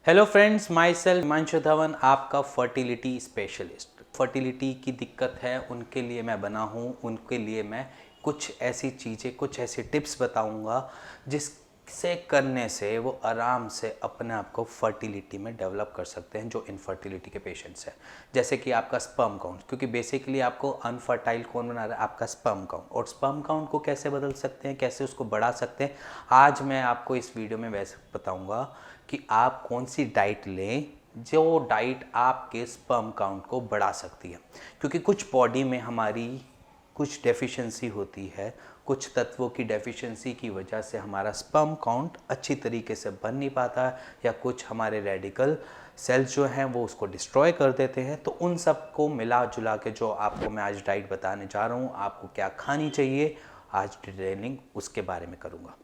Hello friends, my self Himanshu Dhawan, आपका fertility specialist. Fertility की दिक्कत है उनके लिए मैं बना हूँ। उनके लिए मैं कुछ ऐसी चीज़ें, कुछ ऐसे टिप्स बताऊँगा जिससे करने से वो आराम से अपने आप को फर्टिलिटी में डेवलप कर सकते हैं जो इनफर्टिलिटी के पेशेंट्स हैं। जैसे कि आपका स्पर्म काउंट, क्योंकि बेसिकली आपको अनफर्टाइल कौन बना रहा है? आपका स्पर्म काउंट। और स्पर्म काउंट को कैसे बदल सकते हैं, कैसे उसको बढ़ा सकते हैं, आज मैं आपको इस वीडियो में वैसे बताऊँगा कि आप कौन सी डाइट लें जो डाइट आपके स्पर्म काउंट को बढ़ा सकती है। क्योंकि कुछ बॉडी में हमारी कुछ डेफिशिएंसी होती है, कुछ तत्वों की डेफिशिएंसी की वजह से हमारा स्पर्म काउंट अच्छी तरीके से बन नहीं पाता, या कुछ हमारे रेडिकल सेल्स जो हैं वो उसको डिस्ट्रॉय कर देते हैं। तो उन सब को मिला जुला के जो आपको मैं आज डाइट बताने जा रहा हूँ, आपको क्या खानी चाहिए, आज डिटेलिंग उसके बारे में करूँगा।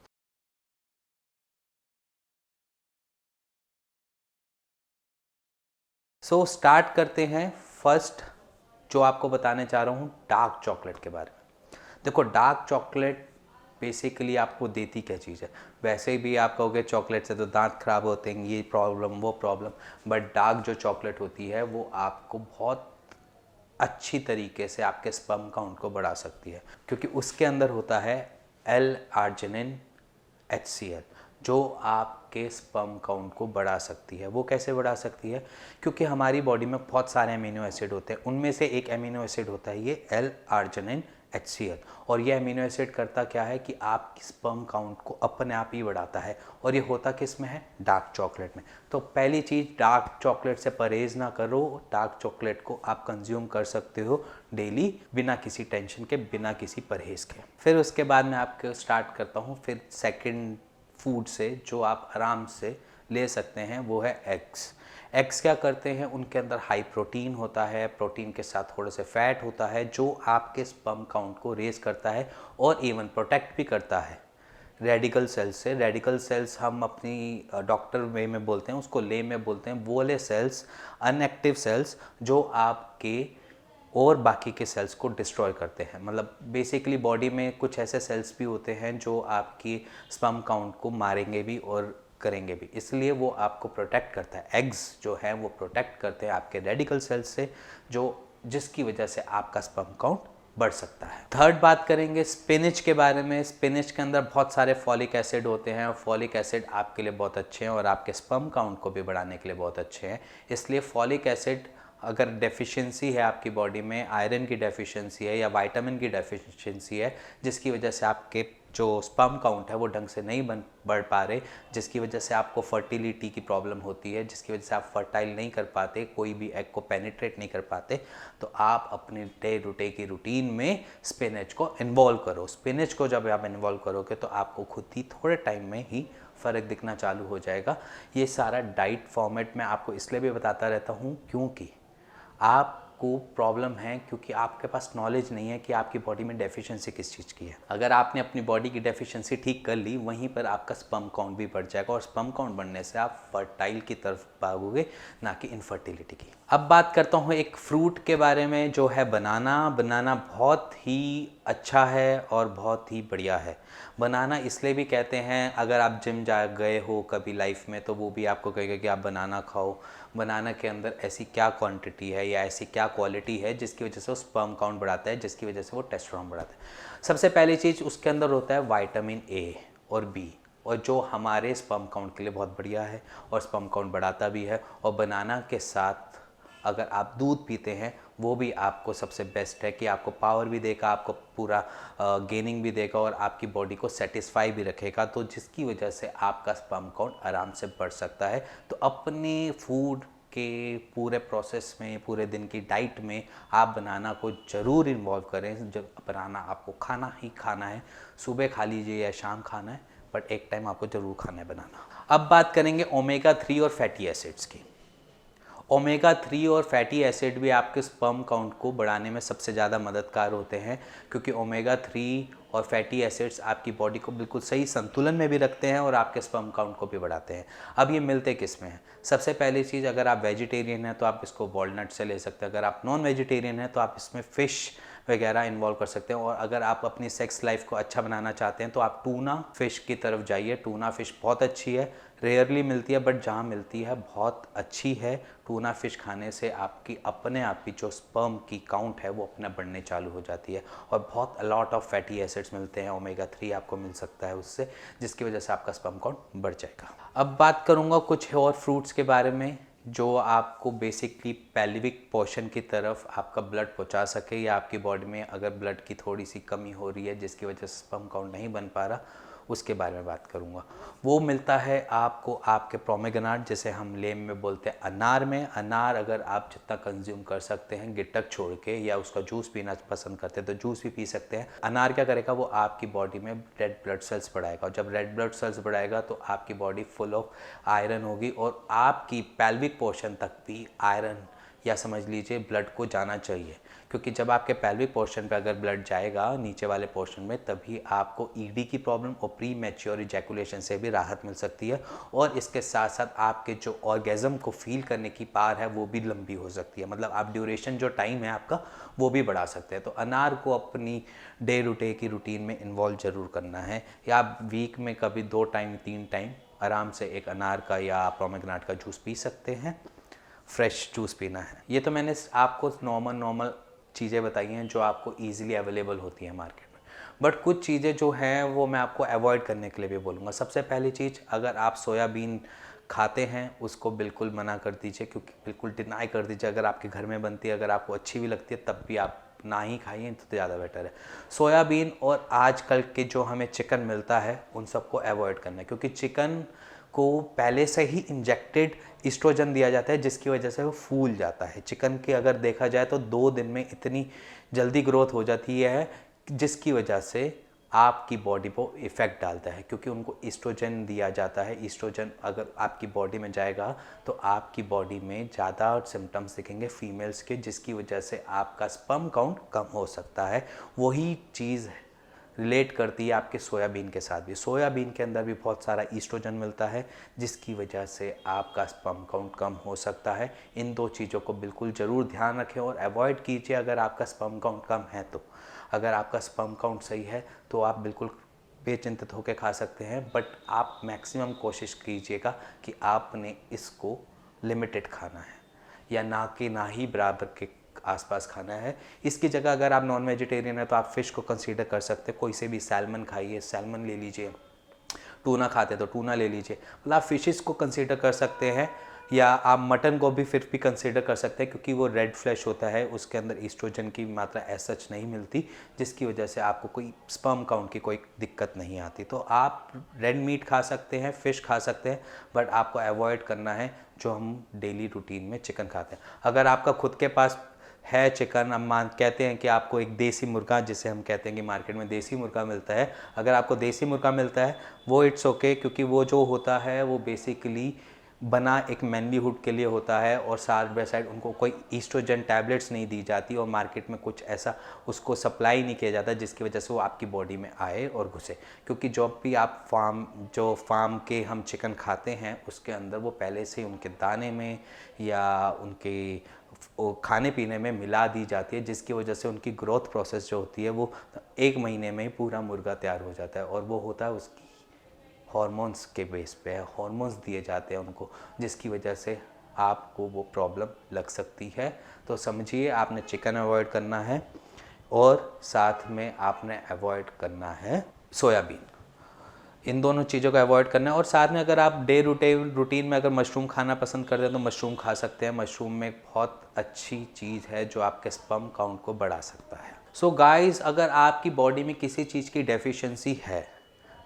सो स्टार्ट करते हैं। फर्स्ट जो आपको बताने चाह रहा हूँ, डार्क चॉकलेट के बारे में। देखो, डार्क चॉकलेट बेसिकली आपको देती क्या चीज़ है? वैसे भी आप कहोगे चॉकलेट से तो दांत खराब होते हैं, ये प्रॉब्लम वो प्रॉब्लम, बट डार्क जो चॉकलेट होती है वो आपको बहुत अच्छी तरीके से आपके स्पर्म काउंट को बढ़ा सकती है, क्योंकि उसके अंदर होता है एल आर्जिनिन HCl, जो आपके स्पर्म काउंट को बढ़ा सकती है। वो कैसे बढ़ा सकती है? क्योंकि हमारी बॉडी में बहुत सारे अमीनो एसिड होते हैं, उनमें से एक अमीनो एसिड होता है ये एल आर्जिनिन HCl। और ये अमीनो एसिड करता क्या है कि आपकी स्पर्म काउंट को अपने आप ही बढ़ाता है। और ये होता किस में है? डार्क चॉकलेट में। तो पहली चीज़, डार्क चॉकलेट से परहेज़ ना करो। डार्क चॉकलेट को आप कंज्यूम कर सकते हो डेली, बिना किसी टेंशन के, बिना किसी परहेज़ के। फिर उसके बाद मैं आपको स्टार्ट करता हूँ फिर सेकंड फूड से जो आप आराम से ले सकते हैं, वो है एग्स। एग्स क्या करते हैं? उनके अंदर हाई प्रोटीन होता है, प्रोटीन के साथ थोड़े से फैट होता है, जो आपके स्पर्म काउंट को रेज करता है और इवन प्रोटेक्ट भी करता है रेडिकल सेल्स से। रेडिकल सेल्स हम अपनी डॉक्टर वे में बोलते हैं, उसको ले में बोलते हैं, वो वाले सेल्स, अनएक्टिव सेल्स जो आपके और बाकी के सेल्स को डिस्ट्रॉय करते हैं। मतलब बेसिकली बॉडी में कुछ ऐसे सेल्स भी होते हैं जो आपकी स्पर्म काउंट को मारेंगे भी और करेंगे भी, इसलिए वो आपको प्रोटेक्ट करता है। एग्स जो है वो प्रोटेक्ट करते हैं आपके रेडिकल सेल्स से, जो जिसकी वजह से आपका स्पर्म काउंट बढ़ सकता है। थर्ड बात करेंगे स्पिनच के बारे में। स्पिनच के अंदर बहुत सारे फॉलिक एसिड होते हैं, और फॉलिक एसिड आपके लिए बहुत अच्छे हैं और आपके स्पर्म काउंट को भी बढ़ाने के लिए बहुत अच्छे हैं। इसलिए फॉलिक एसिड अगर डेफिशिएंसी है आपकी बॉडी में, आयरन की डेफिशिएंसी है या विटामिन की डेफिशिएंसी है, जिसकी वजह से आपके जो स्पर्म काउंट है वो ढंग से नहीं बढ़ पा रहे, जिसकी वजह से आपको फर्टिलिटी की प्रॉब्लम होती है, जिसकी वजह से आप फर्टाइल नहीं कर पाते, कोई भी एग को पेनिट्रेट नहीं कर पाते, तो आप अपने डे टू डे की रूटीन में स्पिनच को इन्वॉल्व करो। स्पिनच को जब आप इन्वॉल्व करोगे तो आपको खुद ही थोड़े टाइम में ही फ़र्क दिखना चालू हो जाएगा। ये सारा डाइट फॉर्मेट मैं आपको इसलिए भी बताता रहता हूँ क्योंकि आपको प्रॉब्लम है, क्योंकि आपके पास नॉलेज नहीं है कि आपकी बॉडी में डेफिशिएंसी किस चीज़ की है। अगर आपने अपनी बॉडी की डेफिशिएंसी ठीक कर ली, वहीं पर आपका स्पर्म काउंट भी बढ़ जाएगा, और स्पर्म काउंट बढ़ने से आप फर्टाइल की तरफ भागोगे, ना कि इनफर्टिलिटी की। अब बात करता हूँ एक फ्रूट के बारे में जो है बनाना। बनाना बहुत ही अच्छा है और बहुत ही बढ़िया है। बनाना इसलिए भी कहते हैं, अगर आप जिम जा गए हो कभी लाइफ में तो वो भी आपको कहेगा कि आप बनाना खाओ। बनाना के अंदर ऐसी क्या क्वांटिटी है या ऐसी क्या क्वालिटी है जिसकी वजह से वो स्पर्म काउंट बढ़ाता है, जिसकी वजह से वो टेस्टोस्टेरोन बढ़ाता है। सबसे पहली चीज़ उसके अंदर होता है विटामिन A और B, और जो हमारे स्पर्म काउंट के लिए बहुत बढ़िया है और स्पर्म काउंट बढ़ाता भी है। और बनाना के साथ अगर आप दूध पीते हैं, वो भी आपको सबसे बेस्ट है कि आपको पावर भी देगा, आपको पूरा गेनिंग भी देगा और आपकी बॉडी को सेटिस्फाई भी रखेगा, तो जिसकी वजह से आपका स्पर्म काउंट आराम से बढ़ सकता है। तो अपने फूड के पूरे प्रोसेस में, पूरे दिन की डाइट में आप बनाना को ज़रूर इन्वॉल्व करें। जब बनाना आपको खाना ही खाना है, सुबह खा लीजिए या शाम खाना है, बट एक टाइम आपको ज़रूर खाना है बनाना। अब बात करेंगे ओमेगा 3 और फैटी एसिड्स की। ओमेगा 3 और फैटी एसिड भी आपके स्पर्म काउंट को बढ़ाने में सबसे ज़्यादा मददगार होते हैं, क्योंकि ओमेगा 3 और फैटी एसिड्स आपकी बॉडी को बिल्कुल सही संतुलन में भी रखते हैं और आपके स्पर्म काउंट को भी बढ़ाते हैं। अब ये मिलते किस में हैं? सबसे पहली चीज़, अगर आप वेजिटेरियन हैं तो आप इसको वॉलनट से ले सकते हैं। अगर आप नॉन वेजिटेरियन हैं तो आप इसमें फ़िश वगैरह इन्वॉल्व कर सकते हैं। और अगर आप अपनी सेक्स लाइफ को अच्छा बनाना चाहते हैं तो आप टूना फ़िश की तरफ जाइए। टूना फ़िश बहुत अच्छी है, रेयरली मिलती है, बट जहाँ मिलती है बहुत अच्छी है। टूना फिश खाने से आपकी अपने आप की जो स्पर्म की काउंट है वो अपना बढ़ने चालू हो जाती है, और बहुत अलॉट ऑफ फैटी एसिड्स मिलते हैं, ओमेगा 3 आपको मिल सकता है उससे, जिसकी वजह से आपका स्पर्म काउंट बढ़ जाएगा। अब बात करूँगा कुछ और फ्रूट्स के बारे में जो आपको बेसिकली पेल्विक पोर्शन की तरफ आपका ब्लड पहुंचा सके, या आपकी बॉडी में अगर ब्लड की थोड़ी सी कमी हो रही है जिसकी वजह से स्पर्म काउंट नहीं बन पा रहा, उसके बारे में बात करूंगा। वो मिलता है आपको आपके प्रोमेग्रेनेट, जिसे हम लेम में बोलते हैं अनार में। अनार अगर आप जितना कंज्यूम कर सकते हैं गिटक छोड़ के, या उसका जूस पीना पसंद करते हैं तो जूस भी पी सकते हैं। अनार क्या करेगा, वो आपकी बॉडी में रेड ब्लड सेल्स बढ़ाएगा, और जब रेड ब्लड सेल्स बढ़ाएगा तो आपकी बॉडी फुल ऑफ आयरन होगी, और आपकी पेल्विक पोर्शन तक भी आयरन या समझ लीजिए ब्लड को जाना चाहिए, क्योंकि जब आपके पेल्विक पोर्शन पे अगर ब्लड जाएगा नीचे वाले पोर्शन में, तभी आपको ईडी की प्रॉब्लम और प्री मैच्योर इजैकुलेशन से भी राहत मिल सकती है, और इसके साथ साथ आपके जो ऑर्गेज़म को फील करने की पार है वो भी लंबी हो सकती है, मतलब आप ड्यूरेशन जो टाइम है आपका वो भी बढ़ा सकते हैं। तो अनार को अपनी डे टू डे की रूटीन में इन्वॉल्व ज़रूर करना है, या आप वीक में कभी 2 टाइम 3 टाइम आराम से एक अनार का या पोमेग्रेनेट का जूस पी सकते हैं। फ्रेश जूस पीना है। ये तो मैंने आपको नॉर्मल चीज़ें बताई हैं जो आपको ईजिली अवेलेबल होती हैं मार्केट में, बट कुछ चीज़ें जो हैं वो मैं आपको अवॉइड करने के लिए भी बोलूँगा। सबसे पहली चीज़, अगर आप सोयाबीन खाते हैं उसको बिल्कुल मना कर दीजिए, क्योंकि बिल्कुल डिनाई कर दीजिए। अगर आपके घर में बनती है, अगर आपको अच्छी भी लगती है, तब भी आप ना ही खाइए तो ज़्यादा बेटर है। सोयाबीन और आजकल के जो हमें चिकन मिलता है उन सबको अवॉइड करना है, क्योंकि चिकन को पहले से ही इंजेक्टेड ईस्ट्रोजन दिया जाता है, जिसकी वजह से वो फूल जाता है। चिकन की अगर देखा जाए तो 2 दिन में इतनी जल्दी ग्रोथ हो जाती है, जिसकी वजह से आपकी बॉडी को इफ़ेक्ट डालता है, क्योंकि उनको ईस्ट्रोजन दिया जाता है। ईस्ट्रोजन अगर आपकी बॉडी में जाएगा तो आपकी बॉडी में ज़्यादा सिम्टम्स दिखेंगे फीमेल्स के, जिसकी वजह से आपका स्पर्म काउंट कम हो सकता है। वही चीज़ रिलेट करती है आपके सोयाबीन के साथ भी। सोयाबीन के अंदर भी बहुत सारा ईस्ट्रोजन मिलता है, जिसकी वजह से आपका स्पर्म काउंट कम हो सकता है। इन 2 चीज़ों को बिल्कुल ज़रूर ध्यान रखें और अवॉइड कीजिए अगर आपका स्पर्म काउंट कम है तो। अगर आपका स्पर्म काउंट सही है तो आप बिल्कुल बेचिंतित होकर खा सकते हैं, बट आप मैक्सिमम कोशिश कीजिएगा कि आपने इसको लिमिटेड खाना है, या ना ही बराबर के आसपास खाना है। इसकी जगह अगर आप नॉन वेजिटेरियन है तो आप फ़िश को कंसीडर कर सकते हैं। कोई से भी सैल्मन खाइए, सैल्मन ले लीजिए। टूना खाते तो टूना ले लीजिए, मतलब आप फिशेस को कंसीडर कर सकते हैं, या आप मटन को भी फिर भी कंसीडर कर सकते हैं, क्योंकि वो रेड फ्लैश होता है, उसके अंदर ईस्ट्रोजन की मात्रा एज सच नहीं मिलती, जिसकी वजह से आपको कोई स्पर्म काउंट की कोई दिक्कत नहीं आती। तो आप रेड मीट खा सकते हैं, फ़िश खा सकते हैं, बट आपको अवॉइड करना है जो हम डेली रूटीन में चिकन खाते हैं। अगर आपका खुद के पास है चिकन, हम कहते हैं कि आपको एक देसी मुर्गा, जिसे हम कहते हैं कि मार्केट में देसी मुर्गा मिलता है, अगर आपको देसी मुर्गा मिलता है वो इट्स ओके, क्योंकि वो जो होता है वो बेसिकली बना एक मैनलीहुड के लिए होता है, और साइड बाय साइड उनको कोई ईस्ट्रोजन टैबलेट्स नहीं दी जाती, और मार्केट में कुछ ऐसा उसको सप्लाई नहीं किया जाता जिसकी वजह से वो आपकी बॉडी में आए और घुसे। क्योंकि जब भी आप फार्म के हम चिकन खाते हैं उसके अंदर वो पहले से उनके दाने में या उनके खाने पीने में मिला दी जाती है, जिसकी वजह से उनकी ग्रोथ प्रोसेस जो होती है वो 1 महीने में ही पूरा मुर्गा तैयार हो जाता है, और वो होता है उसकी हार्मोन्स के बेस पे है। हार्मोन्स दिए जाते हैं उनको, जिसकी वजह से आपको वो प्रॉब्लम लग सकती है। तो समझिए आपने चिकन अवॉइड करना है, और साथ में आपने अवॉइड करना है सोयाबीन। इन दोनों चीज़ों को अवॉइड करना है, और साथ में अगर आप डे रूटीन में अगर मशरूम खाना पसंद करते हैं तो मशरूम खा सकते हैं। मशरूम में एक बहुत अच्छी चीज़ है जो आपके स्पर्म काउंट को बढ़ा सकता है। सो गाइस, अगर आपकी बॉडी में किसी चीज़ की डेफिशिएंसी है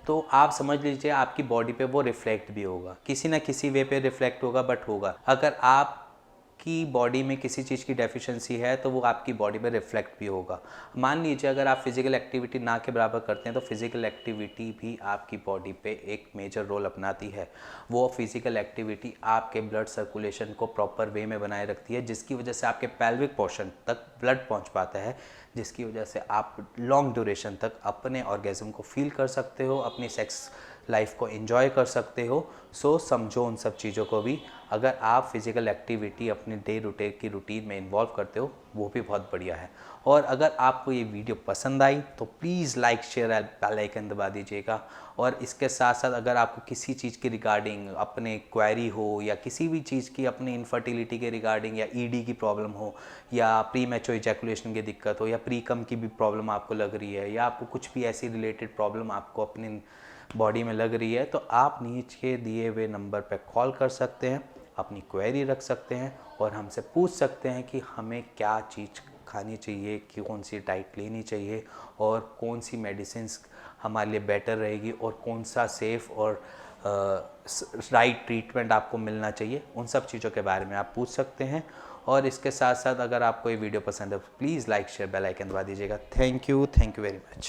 तो आप समझ लीजिए आपकी बॉडी पे वो रिफ्लेक्ट भी होगा, किसी ना किसी वे पे रिफ्लेक्ट होगा, बट होगा। अगर आपकी बॉडी में किसी चीज़ की डेफिशिएंसी है तो वो आपकी बॉडी पे रिफ्लेक्ट भी होगा। मान लीजिए अगर आप फिजिकल एक्टिविटी ना के बराबर करते हैं तो फिजिकल एक्टिविटी भी आपकी बॉडी पे एक मेजर रोल अपनाती है। वो फिजिकल एक्टिविटी आपके ब्लड सर्कुलेशन को प्रॉपर वे में बनाए रखती है, जिसकी वजह से आपके पेल्विक पोर्शन तक ब्लड पहुंच पाता है, जिसकी वजह से आप लॉन्ग ड्यूरेशन तक अपने ऑर्गेज़म को फील कर सकते हो, अपनी सेक्स लाइफ को एंजॉय कर सकते हो। सो समझो उन सब चीज़ों को भी। अगर आप फिज़िकल एक्टिविटी अपने डे रूटीन में इन्वॉल्व करते हो, वो भी बहुत बढ़िया है। और अगर आपको ये वीडियो पसंद आई तो please like share bell icon दबा दीजिएगा। और इसके साथ साथ अगर आपको किसी चीज़ के रिगार्डिंग अपने क्वेरी हो, या किसी भी चीज़ की अपनी इनफर्टिलिटी के रिगार्डिंग, या ईडी की प्रॉब्लम हो, या प्री मैच्योर इजैकुलेशन की दिक्कत हो, या प्री कम की भी प्रॉब्लम आपको लग रही है, या आपको कुछ भी ऐसी रिलेटेड प्रॉब्लम आपको अपनी बॉडी में लग रही है, तो आप नीचे दिए हुए नंबर पर कॉल कर सकते हैं, अपनी क्वेरी रख सकते हैं और हमसे पूछ सकते हैं कि हमें क्या चीज़ खानी चाहिए, कि कौन सी डाइट लेनी चाहिए, और कौन सी मेडिसिन्स हमारे लिए बेटर रहेगी, और कौन सा सेफ़ और राइट ट्रीटमेंट आपको मिलना चाहिए। उन सब चीज़ों के बारे में आप पूछ सकते हैं। और इसके साथ साथ अगर आपको ये वीडियो पसंद है, please like share bell icon दबा दीजिएगा। Thank you very much.